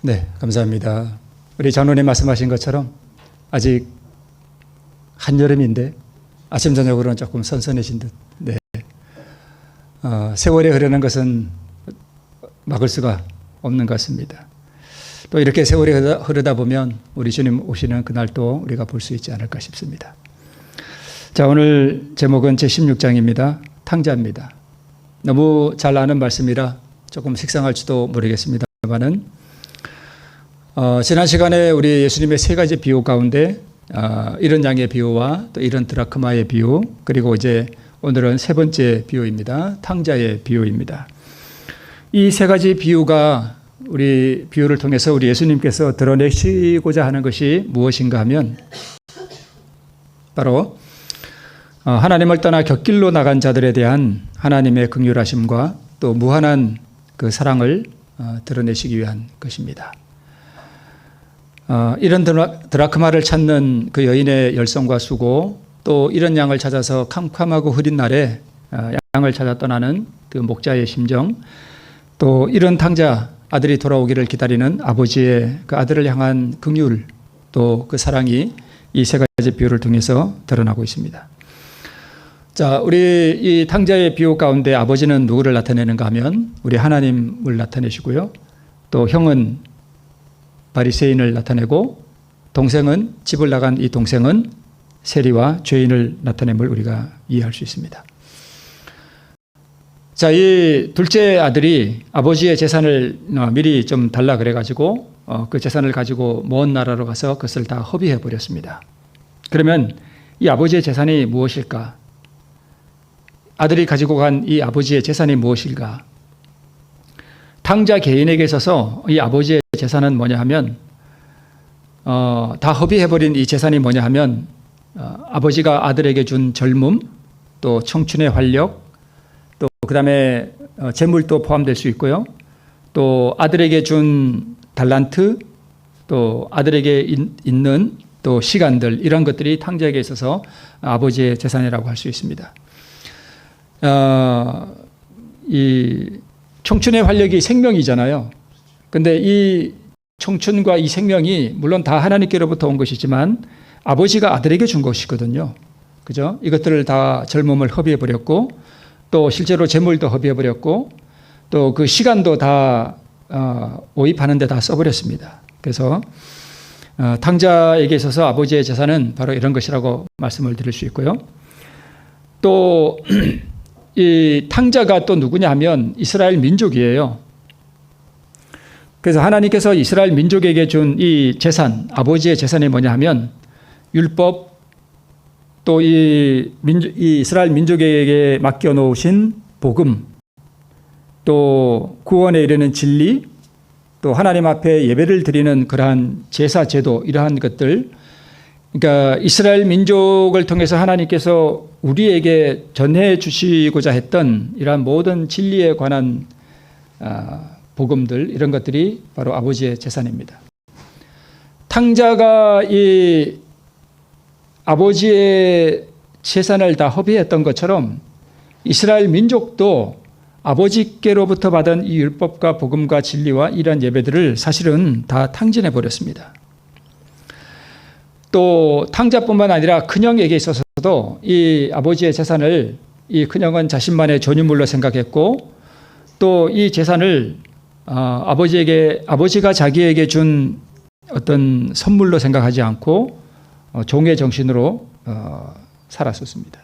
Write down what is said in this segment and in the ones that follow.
네, 감사합니다. 우리 장로님 말씀하신 것처럼 아직 한여름인데 아침 저녁으로는 조금 선선해진 듯. 네. 세월이 흐르는 것은 막을 수가 없는 것 같습니다. 또 이렇게 세월이 흐르다 보면 우리 주님 오시는 그날 또 우리가 볼 수 있지 않을까 싶습니다. 자, 오늘 제목은 제16장입니다. 탕자입니다. 너무 잘 아는 말씀이라 조금 식상할지도 모르겠습니다만은 지난 시간에 우리 예수님의 세 가지 비유 가운데 이런 양의 비유와 또 이런 드라크마의 비유, 그리고 이제 오늘은 세 번째 비유입니다. 탕자의 비유입니다. 이 세 가지 비유가 우리 비유를 통해서 우리 예수님께서 드러내시고자 하는 것이 무엇인가 하면 바로 하나님을 떠나 곁길로 나간 자들에 대한 하나님의 긍휼하심과 또 무한한 그 사랑을 드러내시기 위한 것입니다. 이런 드라크마를 찾는 그 여인의 열성과 수고, 또 이런 양을 찾아서 캄캄하고 흐린 날에 양을 찾아 떠나는 그 목자의 심정, 또 이런 탕자 아들이 돌아오기를 기다리는 아버지의 그 아들을 향한 긍휼, 또 그 사랑이 이 세 가지 비유를 통해서 드러나고 있습니다. 자, 우리 이 탕자의 비유 가운데 아버지는 누구를 나타내는가 하면 우리 하나님을 나타내시고요. 또 형은 바리새인을 나타내고 동생은, 집을 나간 이 동생은 세리와 죄인을 나타냄을 우리가 이해할 수 있습니다. 자, 이 둘째 아들이 아버지의 재산을 미리 좀 달라 그래가지고 그 재산을 가지고 먼 나라로 가서 그것을 다 허비해 버렸습니다. 그러면 이 아버지의 재산이 무엇일까? 아들이 가지고 간 이 아버지의 재산이 무엇일까? 탕자 개인에게 있어서 이 아버지의 재산은 뭐냐 하면 다 허비해버린 이 재산이 뭐냐 하면 아버지가 아들에게 준 젊음, 또 청춘의 활력, 또 그 다음에 재물도 포함될 수 있고요. 또 아들에게 준 달란트, 또 아들에게 있는 또 시간들, 이런 것들이 탕자에게 있어서 아버지의 재산이라고 할 수 있습니다. 이 청춘의 활력이 생명이잖아요. 근데 이 청춘과 이 생명이 물론 다 하나님께로부터 온 것이지만 아버지가 아들에게 준 것이거든요. 그죠? 이것들을 다 젊음을 허비해버렸고, 또 실제로 재물도 허비해버렸고, 또 그 시간도 다 오입하는 데 다 써버렸습니다. 그래서 탕자에게 있어서 아버지의 재산은 바로 이런 것이라고 말씀을 드릴 수 있고요. 또 이 탕자가 또 누구냐 하면 이스라엘 민족이에요. 그래서 하나님께서 이스라엘 민족에게 준 이 재산, 아버지의 재산이 뭐냐 하면 율법, 또 이 이스라엘 민족에게 맡겨놓으신 복음, 또 구원에 이르는 진리, 또 하나님 앞에 예배를 드리는 그러한 제사 제도, 이러한 것들, 그러니까 이스라엘 민족을 통해서 하나님께서 우리에게 전해 주시고자 했던 이러한 모든 진리에 관한 복음들, 이런 것들이 바로 아버지의 재산입니다. 탕자가 이 아버지의 재산을 다 허비했던 것처럼 이스라엘 민족도 아버지께로부터 받은 이 율법과 복음과 진리와 이러한 예배들을 사실은 다 탕진해 버렸습니다. 또 탕자뿐만 아니라 큰형에게 있어서도 이 아버지의 재산을 이 큰형은 자신만의 전유물로 생각했고, 또 이 재산을 아버지가 자기에게 준 어떤 선물로 생각하지 않고 종의 정신으로 살았었습니다.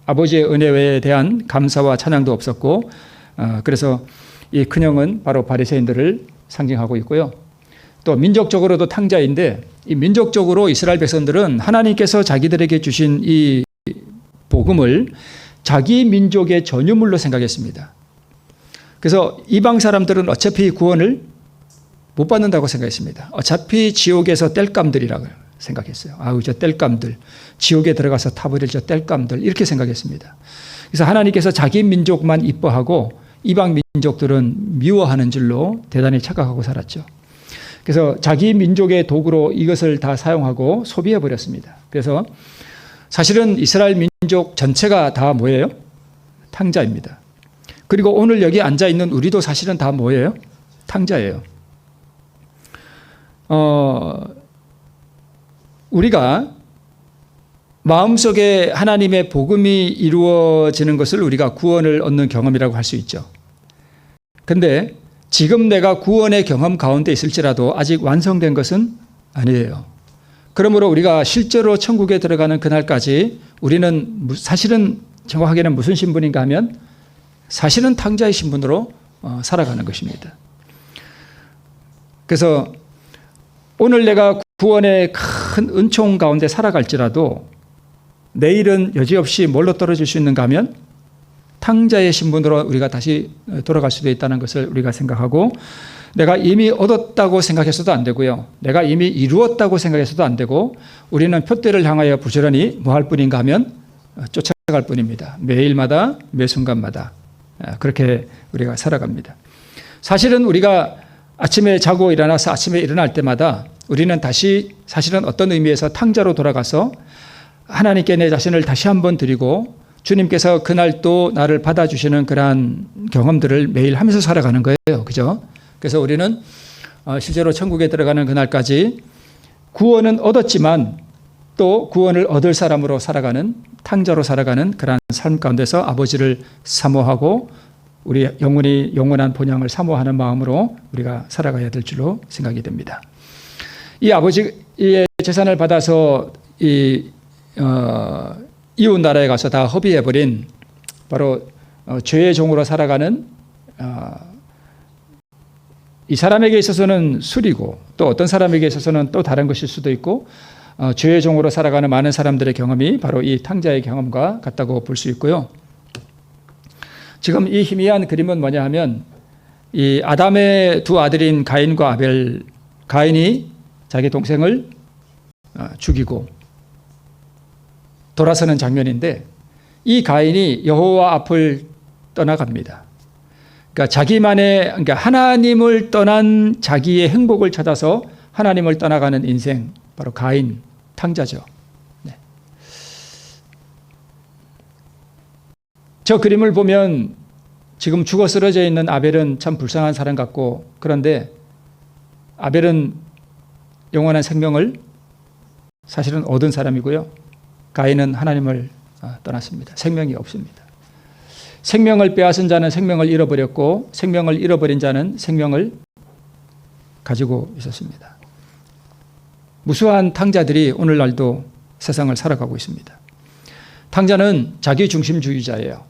아버지의 은혜에 대한 감사와 찬양도 없었고, 그래서 이 큰형은 바로 바리새인들을 상징하고 있고요. 또 민족적으로도 탕자인데, 이 민족적으로 이스라엘 백성들은 하나님께서 자기들에게 주신 이 복음을 자기 민족의 전유물로 생각했습니다. 그래서 이방 사람들은 어차피 구원을 못 받는다고 생각했습니다. 어차피 지옥에서 땔감들이라고 생각했어요. 아우, 저 땔감들, 지옥에 들어가서 타버릴 저 땔감들, 이렇게 생각했습니다. 그래서 하나님께서 자기 민족만 이뻐하고 이방 민족들은 미워하는 줄로 대단히 착각하고 살았죠. 그래서 자기 민족의 도구로 이것을 다 사용하고 소비해버렸습니다. 그래서 사실은 이스라엘 민족 전체가 다 뭐예요? 탕자입니다. 그리고 오늘 여기 앉아있는 우리도 사실은 다 뭐예요? 탕자예요. 우리가 마음속에 하나님의 복음이 이루어지는 것을 우리가 구원을 얻는 경험이라고 할 수 있죠. 근데 지금 내가 구원의 경험 가운데 있을지라도 아직 완성된 것은 아니에요. 그러므로 우리가 실제로 천국에 들어가는 그날까지 우리는 사실은 정확하게는 무슨 신분인가 하면 사실은 탕자의 신분으로 살아가는 것입니다. 그래서 오늘 내가 구원의 큰 은총 가운데 살아갈지라도 내일은 여지없이 뭘로 떨어질 수 있는가 하면 탕자의 신분으로 우리가 다시 돌아갈 수도 있다는 것을 우리가 생각하고, 내가 이미 얻었다고 생각해서도 안 되고요, 내가 이미 이루었다고 생각해서도 안 되고, 우리는 표대를 향하여 부지런히 뭐 할 뿐인가 하면 쫓아갈 뿐입니다. 매일마다 매 순간마다 그렇게 우리가 살아갑니다. 사실은 우리가 아침에 자고 일어나서 아침에 일어날 때마다 우리는 다시 사실은 어떤 의미에서 탕자로 돌아가서 하나님께 내 자신을 다시 한번 드리고 주님께서 그날 또 나를 받아주시는 그러한 경험들을 매일 하면서 살아가는 거예요. 그죠? 그래서 우리는 실제로 천국에 들어가는 그날까지 구원은 얻었지만 또 구원을 얻을 사람으로 살아가는, 탕자로 살아가는 그러한 삶 가운데서 아버지를 사모하고 우리 영원한 본향을 사모하는 마음으로 우리가 살아가야 될 줄로 생각이 됩니다. 이 아버지의 재산을 받아서 이웃 나라에 가서 다 허비해버린 바로 죄의 종으로 살아가는 이 사람에게 있어서는 술이고, 또 어떤 사람에게 있어서는 또 다른 것일 수도 있고, 죄의 종으로 살아가는 많은 사람들의 경험이 바로 이 탕자의 경험과 같다고 볼 수 있고요. 지금 이 희미한 그림은 뭐냐 하면, 이 아담의 두 아들인 가인과 아벨, 가인이 자기 동생을 죽이고 돌아서는 장면인데, 이 가인이 여호와 앞을 떠나갑니다. 그러니까 그러니까 하나님을 떠난 자기의 행복을 찾아서 하나님을 떠나가는 인생, 바로 가인, 탕자죠. 네. 저 그림을 보면 지금 죽어 쓰러져 있는 아벨은 참 불쌍한 사람 같고, 그런데 아벨은 영원한 생명을 사실은 얻은 사람이고요, 가인은 하나님을 떠났습니다. 생명이 없습니다. 생명을 빼앗은 자는 생명을 잃어버렸고, 생명을 잃어버린 자는 생명을 가지고 있었습니다. 무수한 탕자들이 오늘날도 세상을 살아가고 있습니다. 탕자는 자기 중심주의자예요.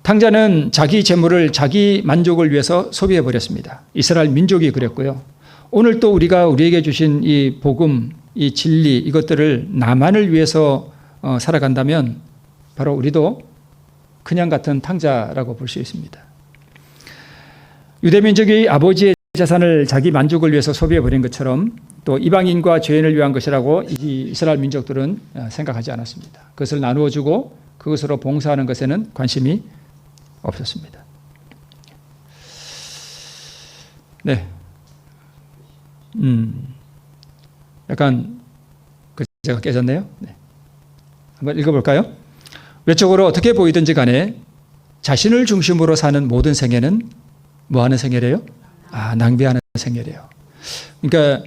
탕자는 자기 재물을 자기 만족을 위해서 소비해버렸습니다. 이스라엘 민족이 그랬고요. 오늘 또 우리가 우리에게 주신 이 복음, 이 진리, 이것들을 나만을 위해서 살아간다면 바로 우리도 그냥 같은 탕자라고 볼 수 있습니다. 유대민족이 아버지의 재산을 자기 만족을 위해서 소비해버린 것처럼 또 이방인과 죄인을 위한 것이라고 이 이스라엘 민족들은 생각하지 않았습니다. 그것을 나누어주고 그것으로 봉사하는 것에는 관심이 없었습니다. 네. 약간 제가 깨졌네요. 네. 한번 읽어볼까요? 외적으로 어떻게 보이든지 간에 자신을 중심으로 사는 모든 생애는 뭐하는 생애래요? 낭비하는 생애래요. 그러니까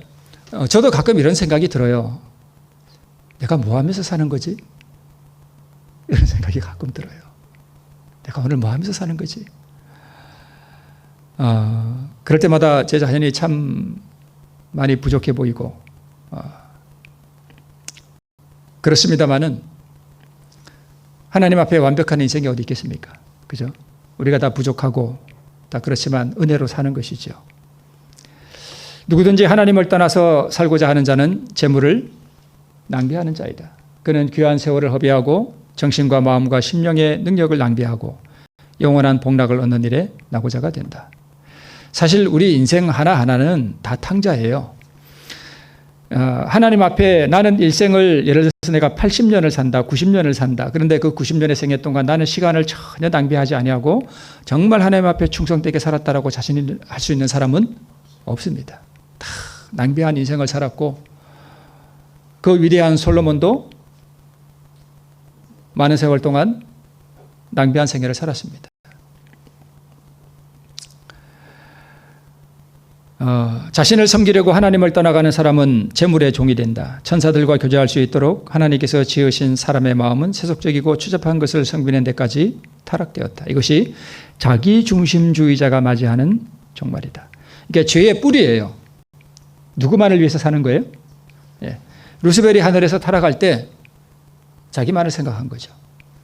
저도 가끔 이런 생각이 들어요. 내가 뭐 하면서 사는 거지? 이런 생각이 가끔 들어요. 내가 오늘 뭐 하면서 사는 거지? 그럴 때마다 제 자신이 참 많이 부족해 보이고 그렇습니다만은 하나님 앞에 완벽한 인생이 어디 있겠습니까? 그죠? 우리가 다 부족하고 다 그렇지만 은혜로 사는 것이죠. 누구든지 하나님을 떠나서 살고자 하는 자는 재물을 낭비하는 자이다. 그는 귀한 세월을 허비하고 정신과 마음과 심령의 능력을 낭비하고 영원한 복락을 얻는 일에 낙오자가 된다. 사실 우리 인생 하나하나는 다 탕자예요. 하나님 앞에 나는 일생을 예를 들어서 내가 80년을 산다, 90년을 산다. 그런데 그 90년의 생애 동안 나는 시간을 전혀 낭비하지 아니하고 정말 하나님 앞에 충성되게 살았다라고 자신이 할 수 있는 사람은 없습니다. 다 낭비한 인생을 살았고, 그 위대한 솔로몬도 많은 세월 동안 낭비한 생애를 살았습니다. 자신을 섬기려고 하나님을 떠나가는 사람은 재물의 종이 된다. 천사들과 교제할 수 있도록 하나님께서 지으신 사람의 마음은 세속적이고 추잡한 것을 섬기는 데까지 타락되었다. 이것이 자기중심주의자가 맞이하는 종말이다. 이게 죄의 뿌리예요. 누구만을 위해서 사는 거예요? 예. 루스벨이 하늘에서 타락할 때 자기만을 생각한 거죠.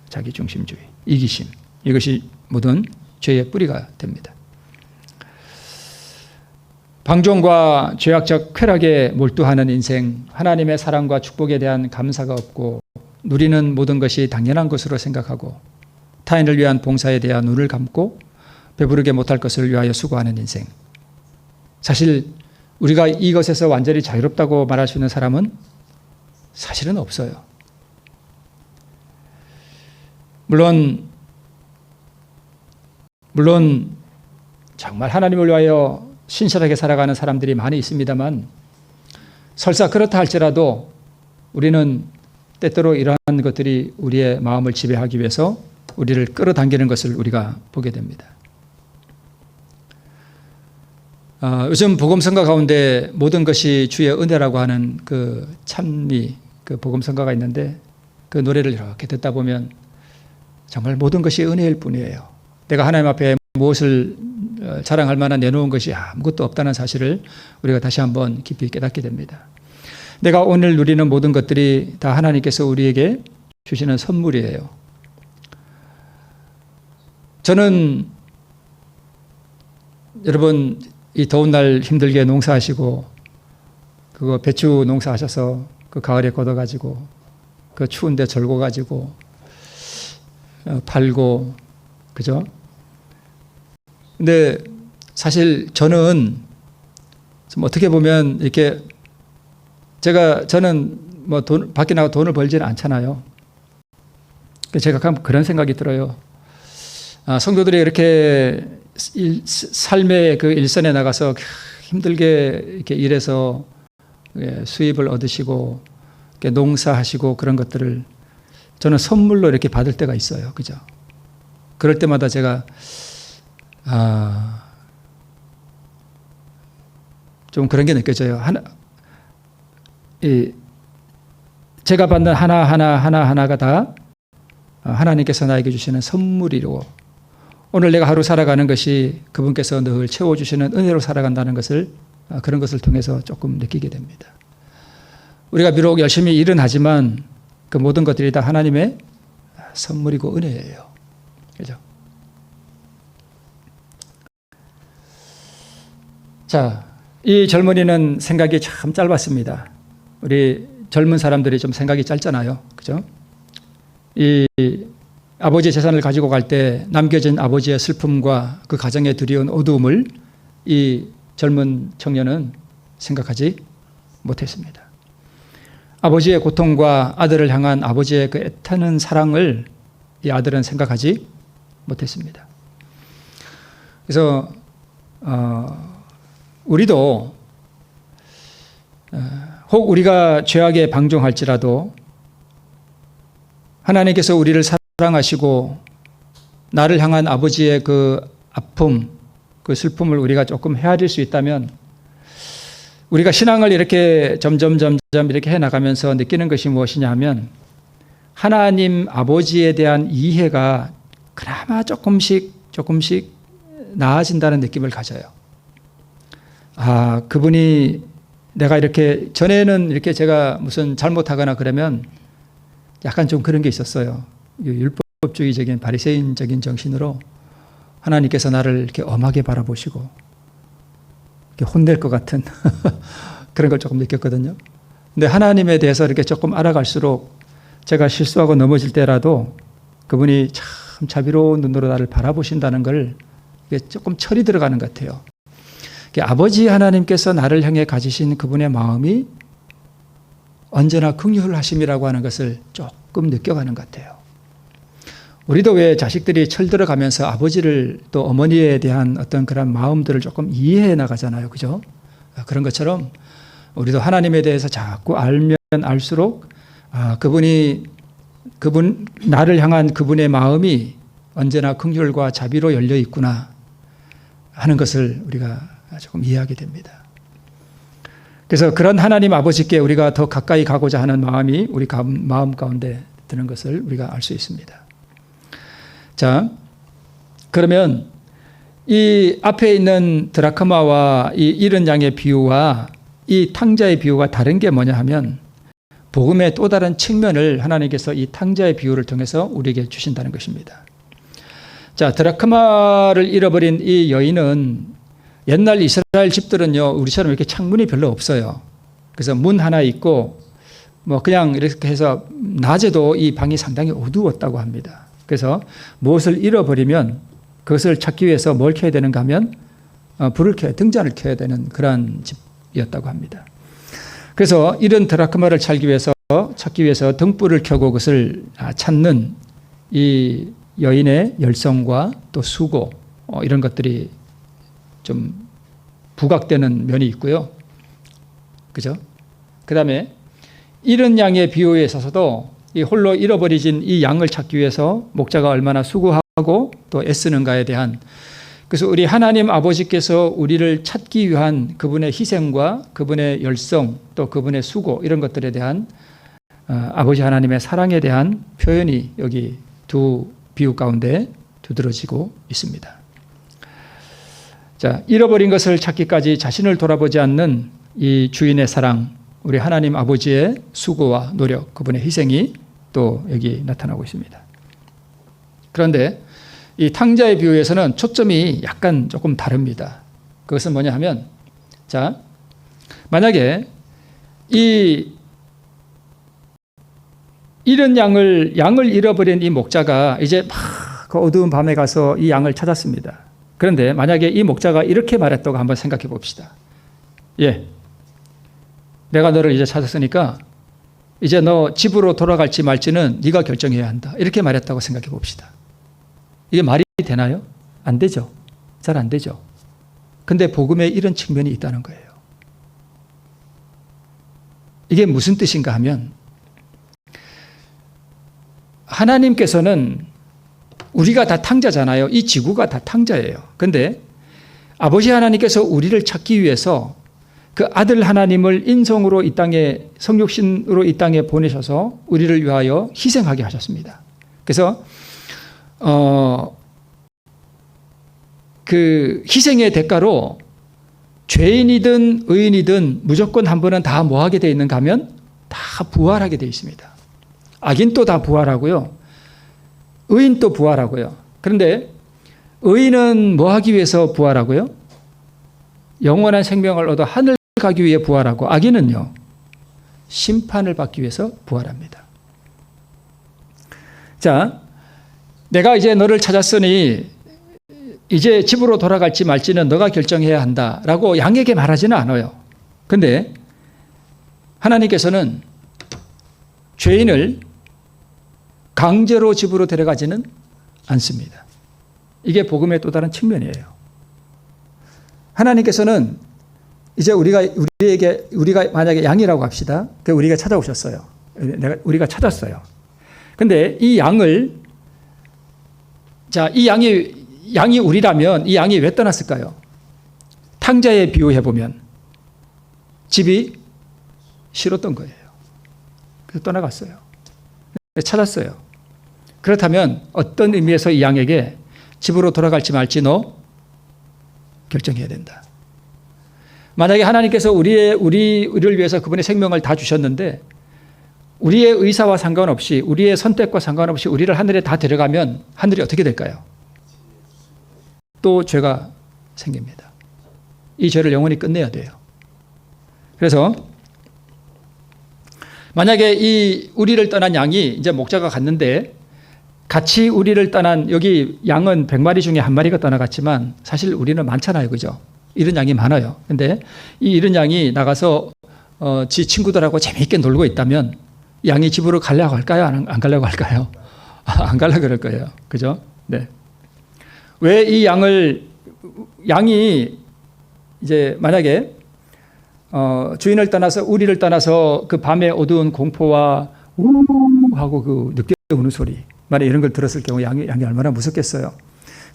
자기중심주의, 이기심. 이것이 모든 죄의 뿌리가 됩니다. 방종과 죄악적 쾌락에 몰두하는 인생, 하나님의 사랑과 축복에 대한 감사가 없고 누리는 모든 것이 당연한 것으로 생각하고 타인을 위한 봉사에 대한 눈을 감고 배부르게 못할 것을 위하여 수고하는 인생. 사실 우리가 이것에서 완전히 자유롭다고 말할 수 있는 사람은 사실은 없어요. 물론 정말 하나님을 위하여 신실하게 살아가는 사람들이 많이 있습니다만 설사 그렇다 할지라도 우리는 때때로 이러한 것들이 우리의 마음을 지배하기 위해서 우리를 끌어당기는 것을 우리가 보게 됩니다. 요즘 복음성가 가운데 모든 것이 주의 은혜라고 하는 그 찬미, 그 복음성가가 있는데 그 노래를 이렇게 듣다 보면 정말 모든 것이 은혜일 뿐이에요. 내가 하나님 앞에 무엇을 자랑할 만한 내놓은 것이 아무것도 없다는 사실을 우리가 다시 한번 깊이 깨닫게 됩니다. 내가 오늘 누리는 모든 것들이 다 하나님께서 우리에게 주시는 선물이에요. 저는 여러분 이 더운 날 힘들게 농사하시고 그거 배추 농사하셔서 그 가을에 걷어가지고 그 추운데 절궈가지고 팔고 그죠? 근데 사실 저는 좀 어떻게 보면 이렇게 저는 뭐 밖에 나가 돈을 벌지는 않잖아요. 제가 가끔 그런 생각이 들어요. 성도들이 이렇게 삶의 그 일선에 나가서 힘들게 이렇게 일해서 수입을 얻으시고 이렇게 농사하시고 그런 것들을 저는 선물로 이렇게 받을 때가 있어요. 그죠? 그럴 때마다 제가 좀 그런 게 느껴져요. 제가 받는 하나하나가 다 하나님께서 나에게 주시는 선물이고 오늘 내가 하루 살아가는 것이 그분께서 늘 채워주시는 은혜로 살아간다는 것을 그런 것을 통해서 조금 느끼게 됩니다. 우리가 비록 열심히 일은 하지만 그 모든 것들이 다 하나님의 선물이고 은혜예요. 그죠? 자, 이 젊은이는 생각이 참 짧았습니다. 우리 젊은 사람들이 좀 생각이 짧잖아요. 그죠? 이 아버지의 재산을 가지고 갈 때 남겨진 아버지의 슬픔과 그 가정에 드리운 어두움을 이 젊은 청년은 생각하지 못했습니다. 아버지의 고통과 아들을 향한 아버지의 그 애타는 사랑을 이 아들은 생각하지 못했습니다. 그래서 우리도 혹 우리가 죄악에 방종할지라도 하나님께서 우리를 사랑하시고 나를 향한 아버지의 그 아픔, 그 슬픔을 우리가 조금 헤아릴 수 있다면 우리가 신앙을 이렇게 점점 이렇게 해나가면서 느끼는 것이 무엇이냐 하면 하나님 아버지에 대한 이해가 그나마 조금씩 나아진다는 느낌을 가져요. 그분이 내가 이렇게 전에는 이렇게 제가 무슨 잘못하거나 그러면 약간 좀 그런 게 있었어요. 율법주의적인 바리새인적인 정신으로 하나님께서 나를 이렇게 엄하게 바라보시고 이렇게 혼낼 것 같은 그런 걸 조금 느꼈거든요. 근데 하나님에 대해서 이렇게 조금 알아갈수록 제가 실수하고 넘어질 때라도 그분이 참 자비로운 눈으로 나를 바라보신다는 걸 조금 철이 들어가는 것 같아요. 아버지 하나님께서 나를 향해 가지신 그분의 마음이 언제나 긍휼하심이라고 하는 것을 조금 느껴가는 것 같아요. 우리도 왜 자식들이 철들어가면서 아버지를 또 어머니에 대한 어떤 그런 마음들을 조금 이해해 나가잖아요. 그죠? 그런 것처럼 우리도 하나님에 대해서 자꾸 알면 알수록 나를 향한 그분의 마음이 언제나 긍휼과 자비로 열려 있구나 하는 것을 우리가 조금 이해하게 됩니다. 그래서 그런 하나님 아버지께 우리가 더 가까이 가고자 하는 마음이 우리 마음 가운데 드는 것을 우리가 알 수 있습니다. 자, 그러면 이 앞에 있는 드라크마와 이 잃은 양의 비유와 이 탕자의 비유가 다른 게 뭐냐 하면 복음의 또 다른 측면을 하나님께서 이 탕자의 비유를 통해서 우리에게 주신다는 것입니다. 자, 드라크마를 잃어버린 이 여인은 옛날 이스라엘 집들은요, 우리처럼 이렇게 창문이 별로 없어요. 그래서 문 하나 있고, 뭐 그냥 이렇게 해서 낮에도 이 방이 상당히 어두웠다고 합니다. 그래서 무엇을 잃어버리면 그것을 찾기 위해서 뭘 켜야 되는가 하면 불을 켜야, 등잔을 켜야 되는 그러한 집이었다고 합니다. 그래서 이런 드라크마를 찾기 위해서 등불을 켜고 그것을 찾는 이 여인의 열성과 또 수고, 이런 것들이 좀 부각되는 면이 있고요. 그죠? 그 다음에 잃은 양의 비유에 있어서도 이 홀로 잃어버리진 이 양을 찾기 위해서 목자가 얼마나 수고하고 또 애쓰는가에 대한, 그래서 우리 하나님 아버지께서 우리를 찾기 위한 그분의 희생과 그분의 열성 또 그분의 수고, 이런 것들에 대한 아버지 하나님의 사랑에 대한 표현이 여기 두 비유 가운데 두드러지고 있습니다. 자, 잃어버린 것을 찾기까지 자신을 돌아보지 않는 이 주인의 사랑, 우리 하나님 아버지의 수고와 노력, 그분의 희생이 또 여기 나타나고 있습니다. 그런데 이 탕자의 비유에서는 초점이 약간 조금 다릅니다. 그것은 뭐냐 하면, 자, 만약에 이 잃은 양을 잃어버린 이 목자가 이제 막 그 어두운 밤에 가서 이 양을 찾았습니다. 그런데 만약에 이 목자가 이렇게 말했다고 한번 생각해 봅시다. 예, 내가 너를 이제 찾았으니까 이제 너 집으로 돌아갈지 말지는 네가 결정해야 한다. 이렇게 말했다고 생각해 봅시다. 이게 말이 되나요? 안 되죠. 잘 안 되죠. 근데 복음에 이런 측면이 있다는 거예요. 이게 무슨 뜻인가 하면, 하나님께서는 우리가 다 탕자잖아요. 이 지구가 다 탕자예요. 근데 아버지 하나님께서 우리를 찾기 위해서 그 아들 하나님을 인성으로 이 땅에, 성육신으로 이 땅에 보내셔서 우리를 위하여 희생하게 하셨습니다. 그래서 그 희생의 대가로 죄인이든 의인이든 무조건 한 번은 다 뭐 하게 되어 있는가 하면 다 부활하게 되어 있습니다. 악인도 다 부활하고요. 의인도 부활하고요. 그런데 의인은 뭐 하기 위해서 부활하고요? 영원한 생명을 얻어 하늘 가기 위해 부활하고, 악인은요, 심판을 받기 위해서 부활합니다. 자, 내가 이제 너를 찾았으니 이제 집으로 돌아갈지 말지는 너가 결정해야 한다라고 양에게 말하지는 않아요. 그런데 하나님께서는 죄인을 강제로 집으로 데려가지는 않습니다. 이게 복음의 또 다른 측면이에요. 하나님께서는 이제 우리가 만약에 양이라고 합시다. 그 우리가 찾아오셨어요. 우리가 찾았어요. 근데 이 양을, 자, 이 양이 우리라면 이 양이 왜 떠났을까요? 탕자에 비유해 보면 집이 싫었던 거예요. 그래서 떠나갔어요. 찾았어요. 그렇다면 어떤 의미에서 이 양에게 집으로 돌아갈지 말지 너 결정해야 된다. 만약에 하나님께서 우리를 위해서 그분의 생명을 다 주셨는데 우리의 의사와 상관없이, 우리의 선택과 상관없이 우리를 하늘에 다 데려가면 하늘이 어떻게 될까요? 또 죄가 생깁니다. 이 죄를 영원히 끝내야 돼요. 그래서 만약에 이 우리를 떠난 양이 이제 목자가 갔는데 같이 우리를 떠난, 여기 양은 100마리 중에 한 마리가 떠나갔지만 사실 우리는 많잖아요. 그죠? 잃은 양이 많아요. 근데 이 잃은 양이 나가서 지 친구들하고 재미있게 놀고 있다면 양이 집으로 가려고 할까요? 안 가려고 할까요? 안 가려고 그럴 거예요. 그죠? 네. 왜 이 양이 이제 만약에 주인을 떠나서, 우리를 떠나서 그 밤의 어두운 공포와 우 하고 그 늑대 우는 소리, 만약 이런 걸 들었을 경우 양이 얼마나 무섭겠어요.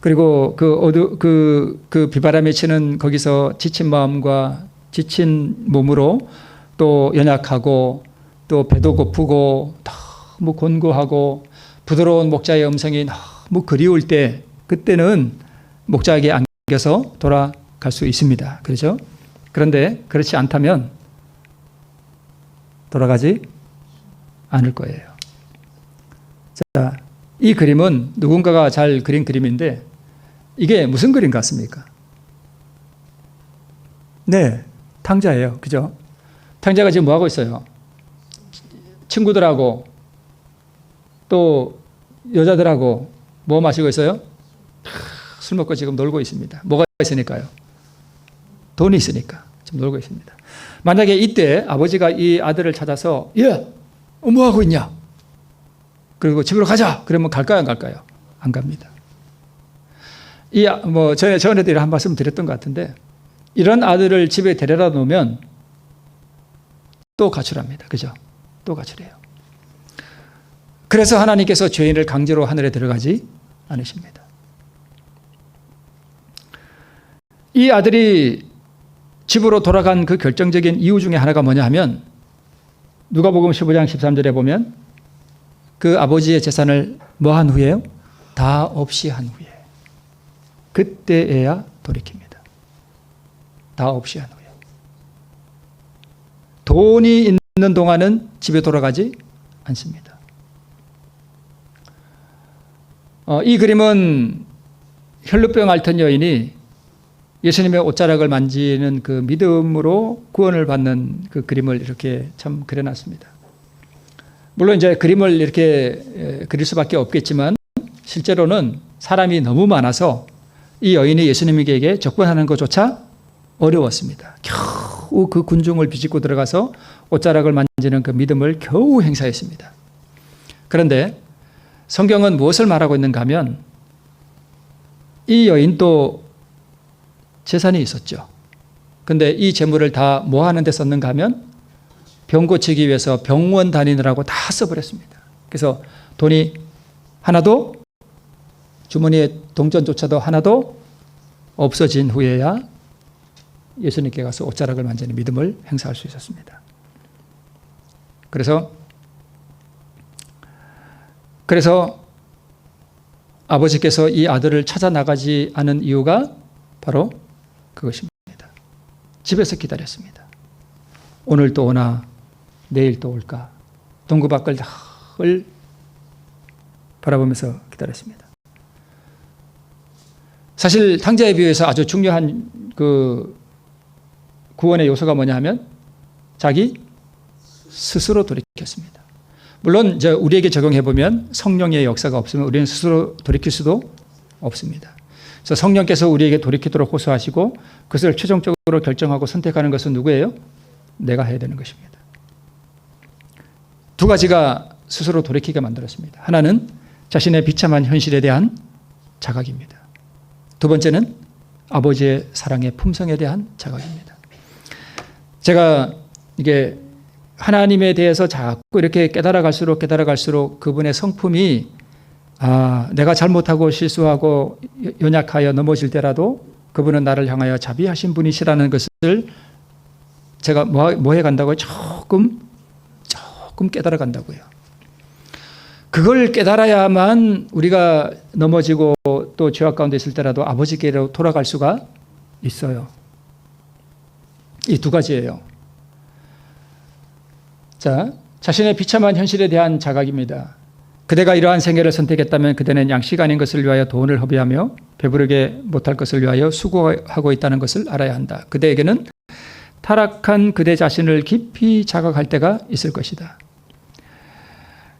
그리고 그 비바람이 치는 거기서 지친 마음과 지친 몸으로 또 연약하고 또 배도 고프고 너무 곤고하고 부드러운 목자의 음성이 너무 그리울 때 그때는 목자에게 안겨서 돌아갈 수 있습니다. 그렇죠? 그런데 그렇지 않다면 돌아가지 않을 거예요. 자, 이 그림은 누군가가 잘 그린 그림인데 이게 무슨 그림 같습니까? 네, 탕자예요. 그죠? 탕자가 지금 뭐 하고 있어요? 친구들하고 또 여자들하고 뭐 마시고 있어요? 술 먹고 지금 놀고 있습니다. 뭐가 있으니까요? 돈이 있으니까 지금 놀고 있습니다. 만약에 이때 아버지가 이 아들을 찾아서 뭐 하고 있냐? 그리고 집으로 가자. 그러면 갈까요, 안 갈까요? 안 갑니다. 전에도 한 말씀 드렸던 것 같은데 이런 아들을 집에 데려다 놓으면 또 가출합니다. 그죠? 또 가출해요. 그래서 하나님께서 죄인을 강제로 하늘에 들어가지 않으십니다. 이 아들이 집으로 돌아간 그 결정적인 이유 중에 하나가 뭐냐 하면 누가복음 15장 13절에 보면 그 아버지의 재산을 뭐 한 후에요? 다 없이 한 후에. 그때에야 돌이킵니다. 다 없이 한 후에. 돈이 있는 동안은 집에 돌아가지 않습니다. 이 그림은 혈루병 앓던 여인이 예수님의 옷자락을 만지는 그 믿음으로 구원을 받는 그 그림을 이렇게 참 그려놨습니다. 물론 이제 그림을 이렇게 그릴 수밖에 없겠지만 실제로는 사람이 너무 많아서 이 여인이 예수님에게 접근하는 것조차 어려웠습니다. 겨우 그 군중을 비집고 들어가서 옷자락을 만지는 그 믿음을 겨우 행사했습니다. 그런데 성경은 무엇을 말하고 있는가 하면 이 여인도 재산이 있었죠. 근데 이 재물을 다 뭐 하는 데 썼는가 하면 병 고치기 위해서 병원 다니느라고 다 써버렸습니다. 그래서 돈이 하나도 주머니에 동전조차도 하나도 없어진 후에야 예수님께 가서 옷자락을 만지는 믿음을 행사할 수 있었습니다. 그래서 아버지께서 이 아들을 찾아 나가지 않은 이유가 바로 그것입니다. 집에서 기다렸습니다. 오늘 또 오나 내일 또 올까 동구 밖을 바라보면서 기다렸습니다. 사실 탕자에 비해서 아주 중요한 그 구원의 요소가 뭐냐 하면 자기 스스로 돌이켰습니다. 물론 이제 우리에게 적용해 보면 성령의 역사가 없으면 우리는 스스로 돌이킬 수도 없습니다. 그래서 성령께서 우리에게 돌이키도록 호소하시고 그것을 최종적으로 결정하고 선택하는 것은 누구예요? 내가 해야 되는 것입니다. 두 가지가 스스로 돌이키게 만들었습니다. 하나는 자신의 비참한 현실에 대한 자각입니다. 두 번째는 아버지의 사랑의 품성에 대한 자각입니다. 제가 이게 하나님에 대해서 자꾸 이렇게 깨달아갈수록 그분의 성품이 내가 잘못하고 실수하고 연약하여 넘어질 때라도 그분은 나를 향하여 자비하신 분이시라는 것을 제가 뭐 해간다고요? 조금 깨달아간다고요. 그걸 깨달아야만 우리가 넘어지고 또 죄악 가운데 있을 때라도 아버지께로 돌아갈 수가 있어요. 이 두 가지예요. 자, 자신의 비참한 현실에 대한 자각입니다. 그대가 이러한 생애를 선택했다면 그대는 양식 아닌 것을 위하여 돈을 허비하며 배부르게 못할 것을 위하여 수고하고 있다는 것을 알아야 한다. 그대에게는 타락한 그대 자신을 깊이 자각할 때가 있을 것이다.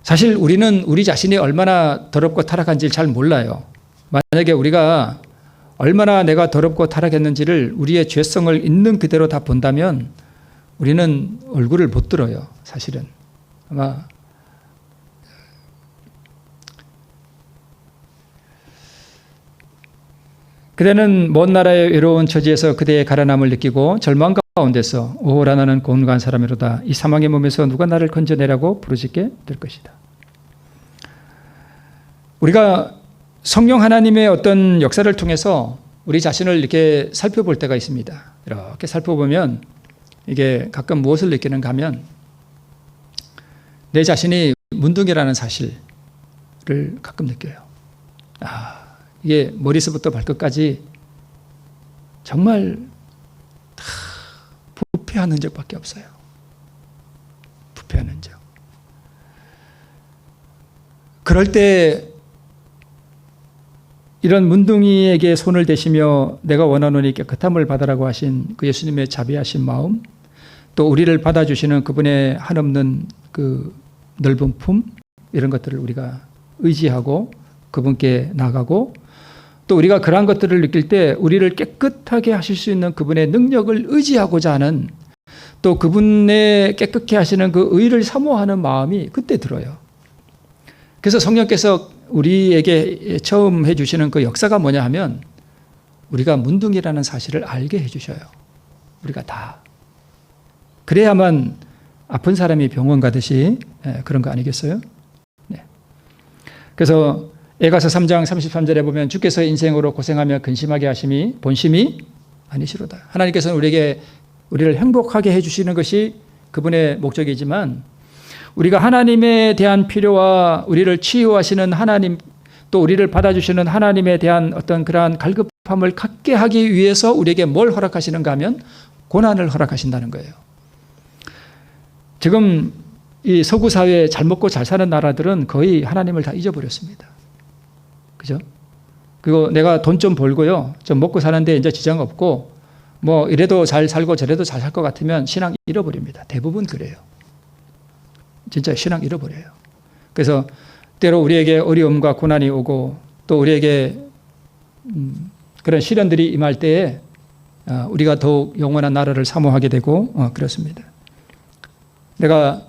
사실 우리는 우리 자신이 얼마나 더럽고 타락한지를 잘 몰라요. 만약에 우리가 얼마나 내가 더럽고 타락했는지를 우리의 죄성을 있는 그대로 다 본다면 우리는 얼굴을 못 들어요. 사실은 아마 그대는 먼 나라의 외로운 처지에서 그대의 가련함을 느끼고 절망 가운데서 오호라 나는 곤고한 사람이로다. 이 사망의 몸에서 누가 나를 건져내라고 부르짖게 될 것이다. 우리가 성령 하나님의 어떤 역사를 통해서 우리 자신을 이렇게 살펴볼 때가 있습니다. 이렇게 살펴보면 이게 가끔 무엇을 느끼는가 하면 내 자신이 문둥이라는 사실을 가끔 느껴요. 이게 머리서부터 발끝까지 정말 다 부패한 흔적밖에 없어요. 부패한 흔적. 그럴 때 이런 문둥이에게 손을 대시며 내가 원하노니 깨끗함을 받으라고 하신 그 예수님의 자비하신 마음, 또 우리를 받아주시는 그분의 한없는 그 넓은 품, 이런 것들을 우리가 의지하고 그분께 나가고, 또 우리가 그러한 것들을 느낄 때 우리를 깨끗하게 하실 수 있는 그분의 능력을 의지하고자 하는, 또 그분의 깨끗게 하시는 그 의를 사모하는 마음이 그때 들어요. 그래서 성령께서 우리에게 처음 해주시는 그 역사가 뭐냐 하면 우리가 문둥이라는 사실을 알게 해주셔요. 우리가 다. 그래야만 아픈 사람이 병원 가듯이 그런 거 아니겠어요? 네. 그래서 에가서 3장 33절에 보면 주께서 인생으로 고생하며 근심하게 하심이 본심이 아니시로다. 하나님께서는 우리를 행복하게 해주시는 것이 그분의 목적이지만 우리가 하나님에 대한 필요와 우리를 치유하시는 하나님, 또 우리를 받아주시는 하나님에 대한 어떤 그러한 갈급함을 갖게 하기 위해서 우리에게 뭘 허락하시는가 하면 고난을 허락하신다는 거예요. 지금 이 서구 사회에 잘 먹고 잘 사는 나라들은 거의 하나님을 다 잊어버렸습니다. 그죠? 그리고 내가 돈 좀 벌고요, 좀 먹고 사는데 이제 지장 없고 뭐 이래도 잘 살고 저래도 잘 살 것 같으면 신앙 잃어버립니다. 대부분 그래요. 진짜 신앙 잃어버려요. 그래서 때로 우리에게 어려움과 고난이 오고 또 우리에게 그런 시련들이 임할 때에 우리가 더욱 영원한 나라를 사모하게 되고 그렇습니다. 내가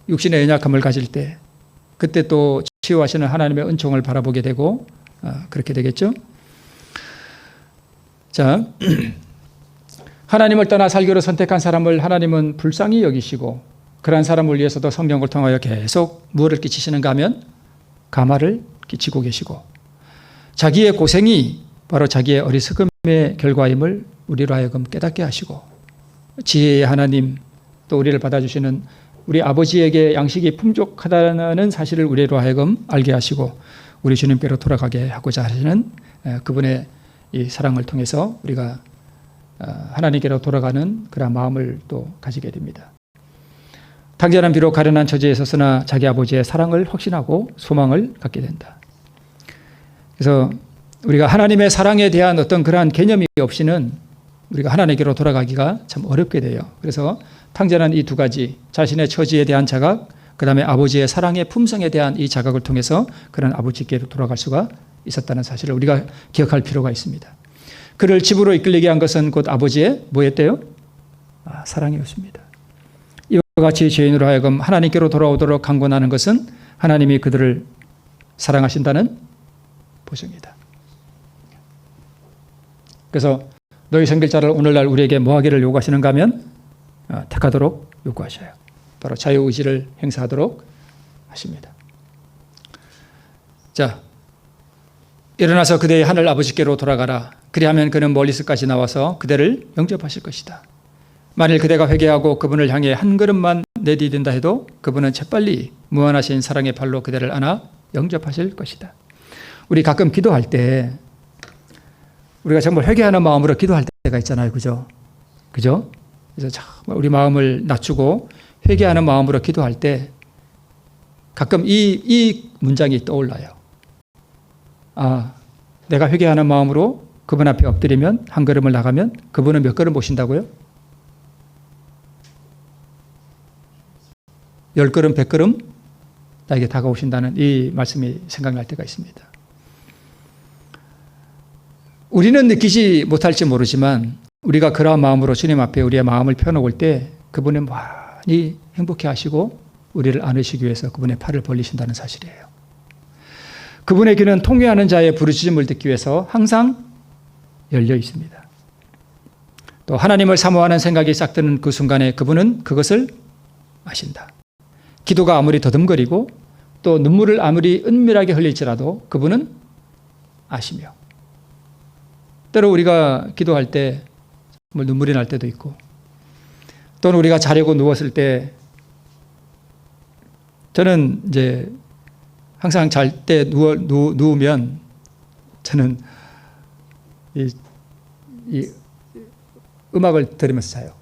육신의 연약함을 가질 때 그때 또 치유하시는 하나님의 은총을 바라보게 되고 그렇게 되겠죠. 자, 하나님을 떠나 살기로 선택한 사람을 하나님은 불쌍히 여기시고 그러한 사람을 위해서도 성령을 통하여 계속 무엇을 끼치시는가 하면 감화를 끼치고 계시고 자기의 고생이 바로 자기의 어리석음의 결과임을 우리로 하여금 깨닫게 하시고 지혜의 하나님, 또 우리를 받아주시는 우리 아버지에게 양식이 풍족하다는 사실을 우리로 하여금 알게 하시고 우리 주님께로 돌아가게 하고자 하시는 그분의 이 사랑을 통해서 우리가 하나님께로 돌아가는 그런 마음을 또 가지게 됩니다. 탕자는 비록 가련한 처지에 있었으나 자기 아버지의 사랑을 확신하고 소망을 갖게 된다. 그래서 우리가 하나님의 사랑에 대한 어떤 그러한 개념이 없이는 우리가 하나님께로 돌아가기가 참 어렵게 돼요. 그래서 탕자는 이 두 가지, 자신의 처지에 대한 자각, 그 다음에 아버지의 사랑의 품성에 대한 이 자각을 통해서 그런 아버지께로 돌아갈 수가 있었다는 사실을 우리가 기억할 필요가 있습니다. 그를 집으로 이끌리게 한 것은 곧 아버지의 뭐였대요? 사랑이었습니다. 이와 같이 죄인으로 하여금 하나님께로 돌아오도록 강권하는 것은 하나님이 그들을 사랑하신다는 보증이다. 그래서 너희 성결자를 오늘날 우리에게 뭐하기를 요구하시는가 하면 택하도록 요구하셔요. 바로 자유의지를 행사하도록 하십니다. 자, 일어나서 그대의 하늘 아버지께로 돌아가라. 그리하면 그는 멀리서까지 나와서 그대를 영접하실 것이다. 만일 그대가 회개하고 그분을 향해 한 걸음만 내디딘다 해도 그분은 재빨리 무한하신 사랑의 발로 그대를 안아 영접하실 것이다. 우리 가끔 기도할 때 우리가 정말 회개하는 마음으로 기도할 때가 있잖아요. 그죠? 그죠? 그래서 정말 우리 마음을 낮추고 회개하는 마음으로 기도할 때 가끔 이 문장이 떠올라요. 내가 회개하는 마음으로 그분 앞에 엎드리면 한 걸음을 나가면 그분은 몇 걸음 보신다고요? 10걸음, 100걸음 나에게 다가오신다는 이 말씀이 생각날 때가 있습니다. 우리는 느끼지 못할지 모르지만 우리가 그러한 마음으로 주님 앞에 우리의 마음을 펴놓을 때 그분은 많이 행복해 하시고 우리를 안으시기 위해서 그분의 팔을 벌리신다는 사실이에요. 그분의 귀는 통회하는 자의 부르짖음을 듣기 위해서 항상 열려 있습니다. 또 하나님을 사모하는 생각이 싹 드는 그 순간에 그분은 그것을 아신다. 기도가 아무리 더듬거리고 또 눈물을 아무리 은밀하게 흘릴지라도 그분은 아시며. 때로 우리가 기도할 때 눈물이 날 때도 있고, 또는 우리가 자려고 누웠을 때, 저는 이제 항상 잘 때 누우면 저는 이 음악을 들으면서 자요.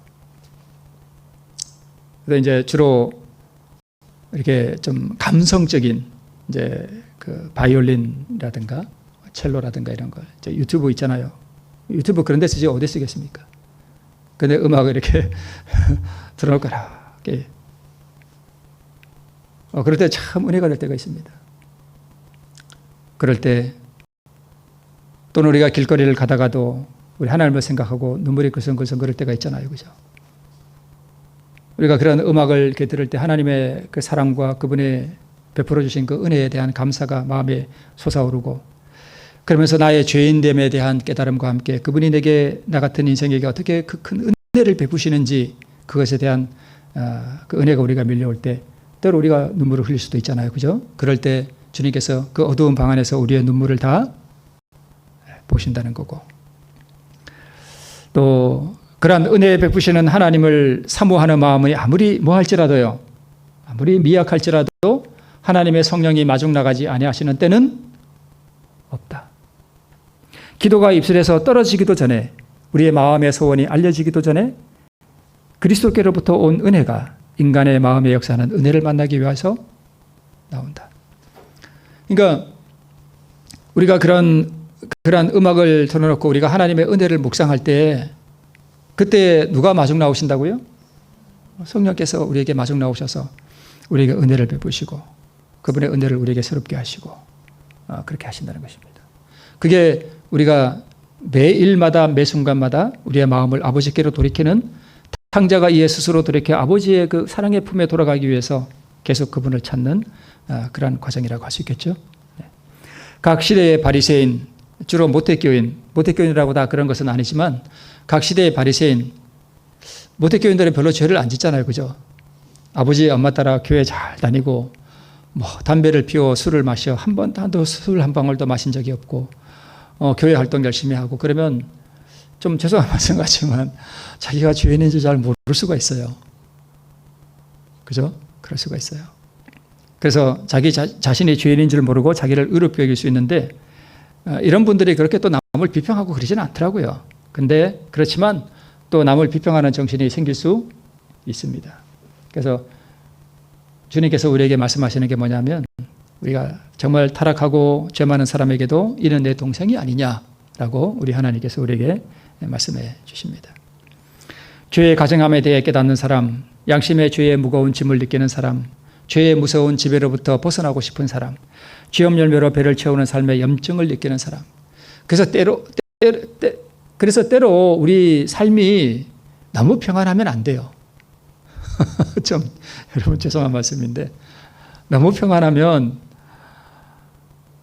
그래서 이제 주로 이렇게 좀 감성적인 이제 그 바이올린이라든가 첼로라든가 이런 걸, 유튜브 있잖아요. 유튜브 그런 데 쓰지 어디 쓰겠습니까? 근데 음악을 이렇게 들어놓거라. 그럴 때 참 은혜가 될 때가 있습니다. 그럴 때, 또는 우리가 길거리를 가다가도 우리 하나님을 생각하고 눈물이 글썽글썽 그럴 때가 있잖아요. 그죠? 우리가 그런 음악을 이렇게 들을 때 하나님의 그 사랑과 그분의 베풀어 주신 그 은혜에 대한 감사가 마음에 솟아오르고, 그러면서 나의 죄인됨에 대한 깨달음과 함께 그분이 내게, 나 같은 인생에게 어떻게 그 큰 은혜를 베푸시는지, 그것에 대한 그 은혜가 우리가 밀려올 때 때로 우리가 눈물을 흘릴 수도 있잖아요. 그죠? 그럴 때 주님께서 그 어두운 방 안에서 우리의 눈물을 다 보신다는 거고, 또 그러한 은혜 베푸시는 하나님을 사모하는 마음이 아무리 뭐할지라도요, 아무리 미약할지라도 하나님의 성령이 마중 나가지 아니하시는 때는 없다. 기도가 입술에서 떨어지기도 전에, 우리의 마음의 소원이 알려지기도 전에 그리스도께로부터 온 은혜가 인간의 마음에 역사하는 은혜를 만나기 위해서 나온다. 그러니까 우리가 그런 음악을 틀어놓고 우리가 하나님의 은혜를 묵상할 때, 그때 누가 마중 나오신다고요? 성령께서 우리에게 마중 나오셔서 우리에게 은혜를 베푸시고 그분의 은혜를 우리에게 새롭게 하시고 그렇게 하신다는 것입니다. 그게 우리가 매일마다 매 순간마다 우리의 마음을 아버지께로 돌이키는, 탕자가 이에 스스로 돌이켜 아버지의 그 사랑의 품에 돌아가기 위해서 계속 그분을 찾는 그런 과정이라고 할 수 있겠죠. 각 시대의 바리새인, 주로 모태교인이라고 다 그런 것은 아니지만, 각 시대의 바리새인, 모태교인들은 별로 죄를 안 짓잖아요. 그죠? 아버지 엄마 따라 교회 잘 다니고 담배를 피워 술을 마셔 한 번도 술 한 방울도 마신 적이 없고, 교회 활동 열심히 하고, 그러면 좀 죄송한 말씀 같지만 자기가 죄인인지 잘 모를 수가 있어요. 그죠? 그럴 수가 있어요. 그래서 자기 자신이 죄인인 줄 모르고 자기를 의롭게 여길 수 있는데, 이런 분들이 그렇게 또 남을 비평하고 그러지는 않더라고요. 근데 그렇지만 또 남을 비평하는 정신이 생길 수 있습니다. 그래서 주님께서 우리에게 말씀하시는 게 뭐냐면, 우리가 정말 타락하고 죄 많은 사람에게도 이는 내 동생이 아니냐라고 우리 하나님께서 우리에게 말씀해 주십니다. 죄의 가증함에 대해 깨닫는 사람, 양심의 죄의 무거운 짐을 느끼는 사람, 죄의 무서운 지배로부터 벗어나고 싶은 사람, 죄업 열매로 배를 채우는 삶의 염증을 느끼는 사람. 그래서 때로 우리 삶이 너무 평안하면 안 돼요. 좀 여러분 죄송한 말씀인데, 너무 평안하면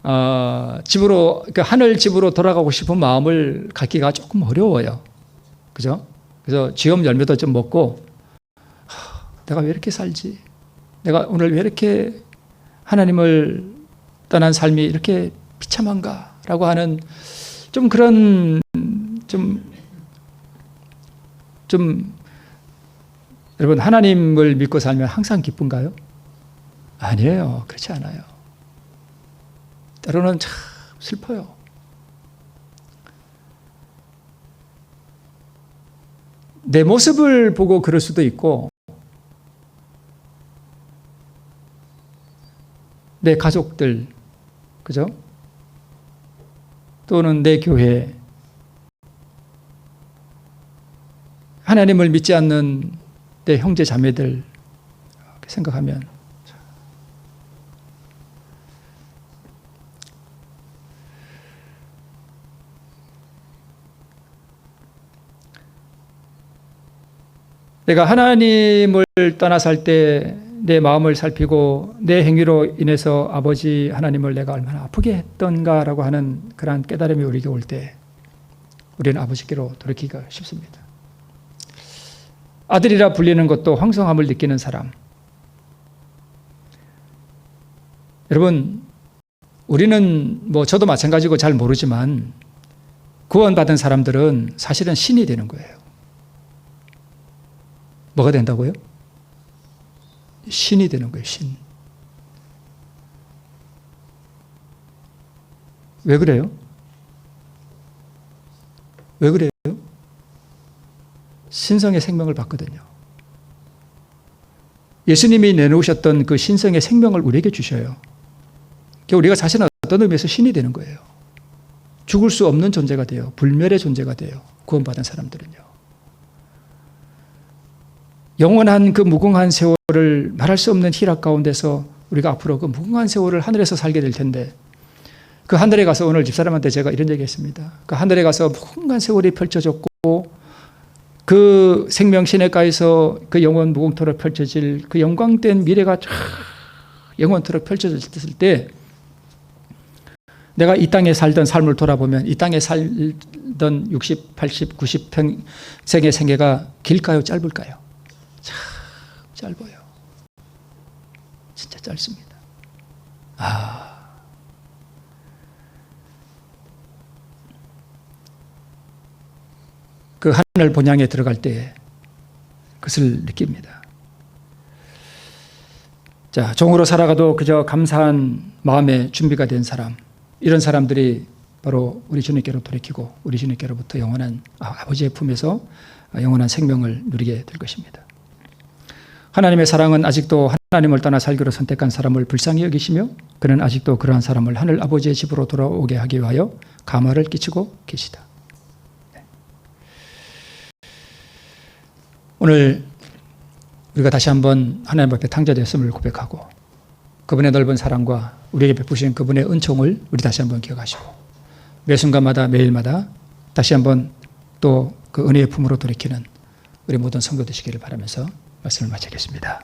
하늘 집으로 돌아가고 싶은 마음을 갖기가 조금 어려워요. 그죠? 그래서 지업 열매도 좀 먹고, 내가 왜 이렇게 살지? 내가 오늘 왜 이렇게 하나님을 떠난 삶이 이렇게 비참한가? 라고 하는 좀 그런 여러분, 하나님을 믿고 살면 항상 기쁜가요? 아니에요. 그렇지 않아요. 때로는 참 슬퍼요. 내 모습을 보고 그럴 수도 있고, 내 가족들, 그죠? 또는 내 교회, 하나님을 믿지 않는 내 형제 자매들 생각하면 내가 하나님을 떠나 살 때 내 마음을 살피고 내 행위로 인해서 아버지 하나님을 내가 얼마나 아프게 했던가라고 하는 그러한 깨달음이 우리에게 올 때 우리는 아버지께로 돌이키기가 쉽습니다. 아들이라 불리는 것도 황송함을 느끼는 사람. 여러분, 우리는 뭐 저도 마찬가지고 잘 모르지만 구원받은 사람들은 사실은 신이 되는 거예요. 뭐가 된다고요? 신이 되는 거예요. 신. 왜 그래요? 왜 그래요? 신성의 생명을 받거든요. 예수님이 내놓으셨던 그 신성의 생명을 우리에게 주셔요. 그러니까 우리가 자신은 어떤 의미에서 신이 되는 거예요. 죽을 수 없는 존재가 돼요. 불멸의 존재가 돼요. 구원받은 사람들은요. 영원한 그 무궁한 세월을 말할 수 없는 희락 가운데서 우리가 앞으로 그 무궁한 세월을 하늘에서 살게 될 텐데, 그 하늘에 가서 오늘 집사람한테 제가 이런 얘기 했습니다. 그 하늘에 가서 무궁한 세월이 펼쳐졌고 그 생명 시냇가에서 그 영원 무궁토록 펼쳐질 그 영광된 미래가 영원토록 펼쳐졌을 때 내가 이 땅에 살던 삶을 돌아보면 이 땅에 살던 60, 80, 90평생의 생애가 길까요? 짧을까요? 참 짧아요. 진짜 짧습니다. 그 하늘 본향에 들어갈 때 그것을 느낍니다. 자, 종으로 살아가도 그저 감사한 마음의 준비가 된 사람, 이런 사람들이 바로 우리 주님께로 돌이키고 우리 주님께로부터 영원한 아버지의 품에서 영원한 생명을 누리게 될 것입니다. 하나님의 사랑은 아직도 하나님을 떠나 살기로 선택한 사람을 불쌍히 여기시며 그는 아직도 그러한 사람을 하늘 아버지의 집으로 돌아오게 하기 위하여 감화를 끼치고 계시다. 오늘 우리가 다시 한번 하나님 앞에 탕자되었음을 고백하고 그분의 넓은 사랑과 우리에게 베푸신 그분의 은총을 우리 다시 한번 기억하시고 매 순간마다 매일마다 다시 한번 또 그 은혜의 품으로 돌이키는 우리 모든 성도 되시기를 바라면서 말씀을 마치겠습니다.